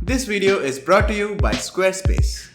This video is brought to you by Squarespace.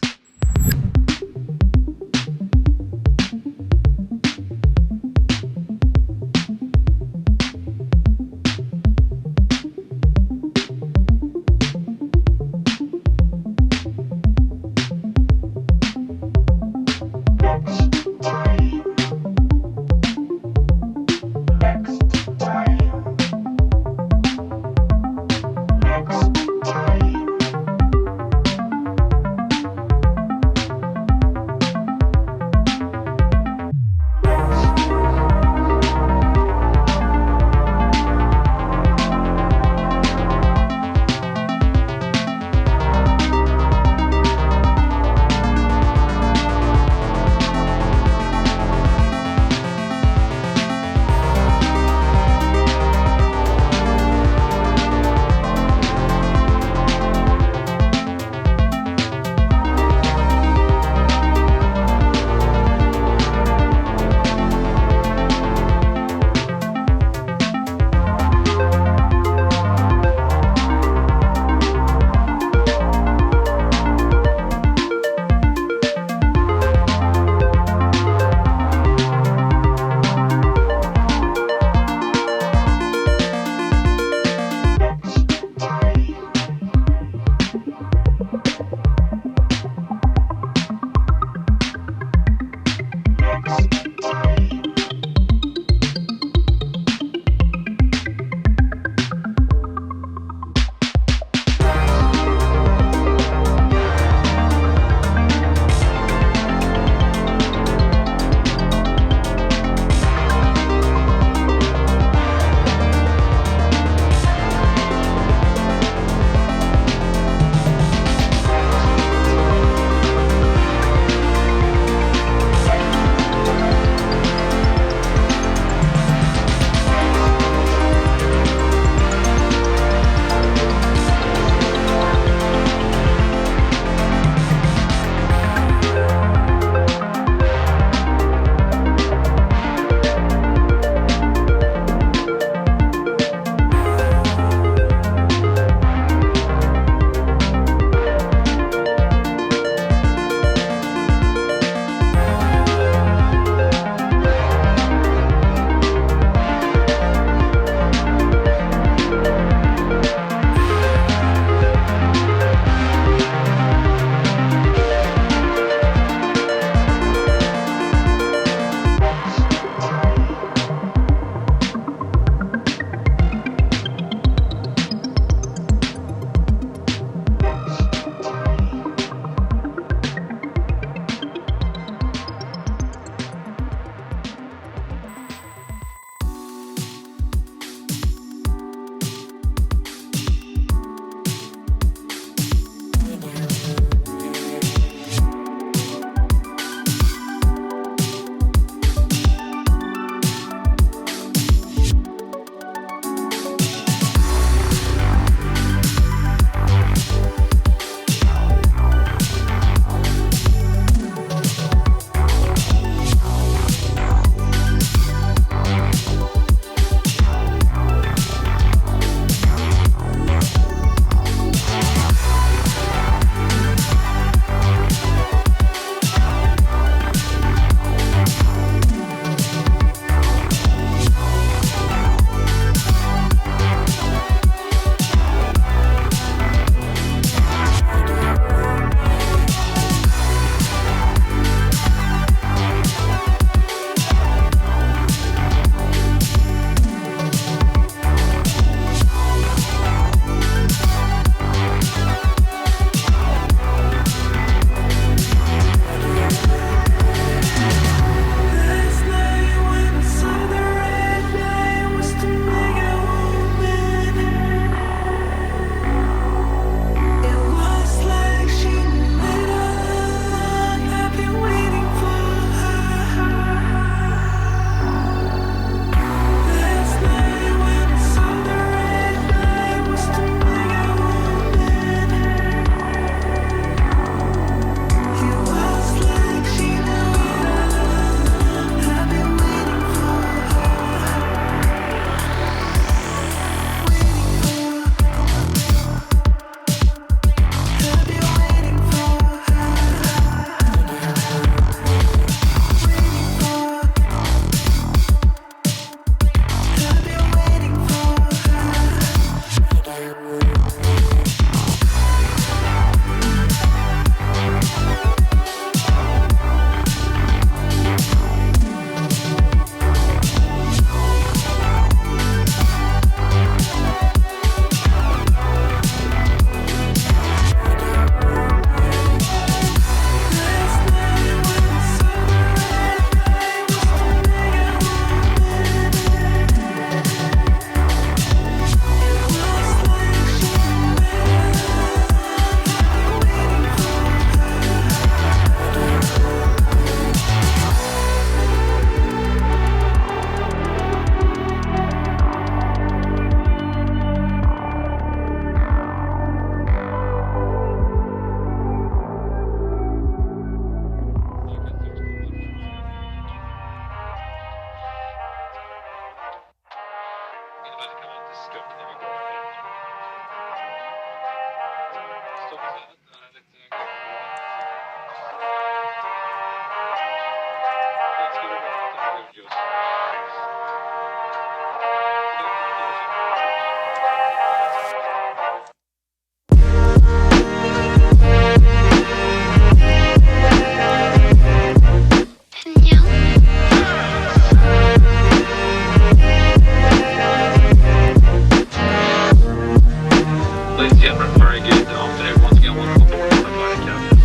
Yeah, very good. Today, once again, welcome aboard on the flight captain.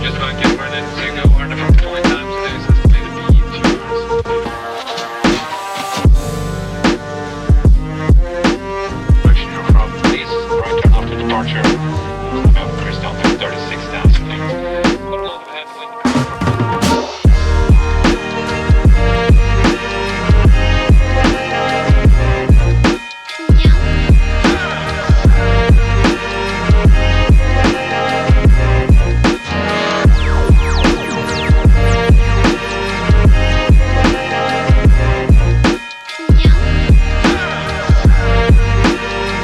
Just going to get ready to go over the front flight time today, so it's going to be 2 hours. Direction aircraft, please, right turn after departure. About cruise down to 36,000 feet. Got a lot of headwind.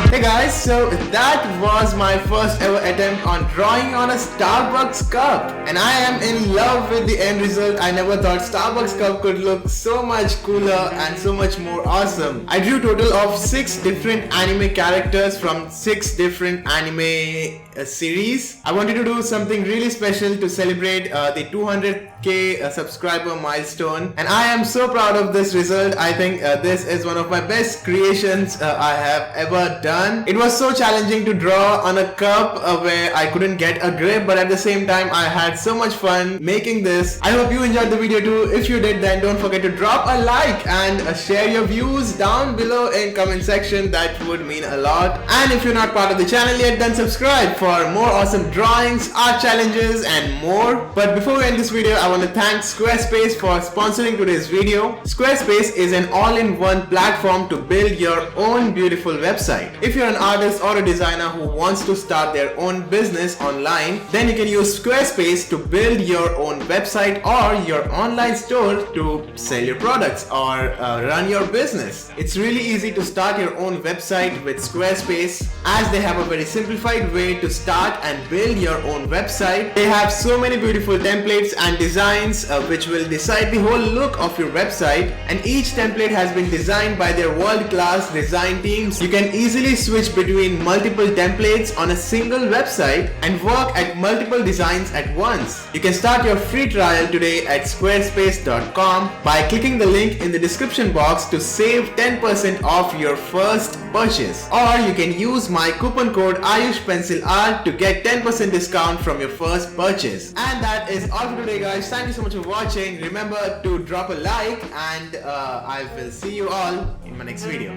Hey guys, so that was my first ever attempt on drawing on a Starbucks cup, and I am in love with the end result. I never thought Starbucks cup could look so much cooler and so much more awesome. I drew a total of 6 different anime characters from 6 different anime series. I wanted to do something really special to celebrate the 200k subscriber milestone, and I am so proud of this result. I think this is one of my best creations I have ever done. It was so challenging to draw on a cup where I couldn't get a grip, but at the same time I had so much fun making this. I hope you enjoyed the video too. If you did, then don't forget to drop a like and share your views down below in comment section. That would mean a lot. And if you're not part of the channel yet, then subscribe for more awesome drawings, art challenges and more. But before we end this video, I want to thank Squarespace for sponsoring today's video. Squarespace is an all-in-one platform to build your own beautiful website. If you're an artist or a designer who wants to start their own business online, then you can use Squarespace to build your own website or your online store to sell your products or run your business. It's really easy to start your own website with Squarespace, as they have a very simplified way to start and build your own website. They have so many beautiful templates and designs which will decide the whole look of your website, and each template has been designed by their world-class design teams. You can easily switch between multiple templates on a single website and work at multiple designs at once. You can start your free trial today at squarespace.com by clicking the link in the description box to save 10% off your first purchase. Or you can use my coupon code AYUSHPENCILART to get 10% discount from your first purchase. And that is all for today, guys. Thank you so much for watching. Remember to drop a like, and I will see you all in my next video.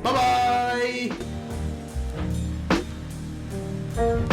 Bye bye.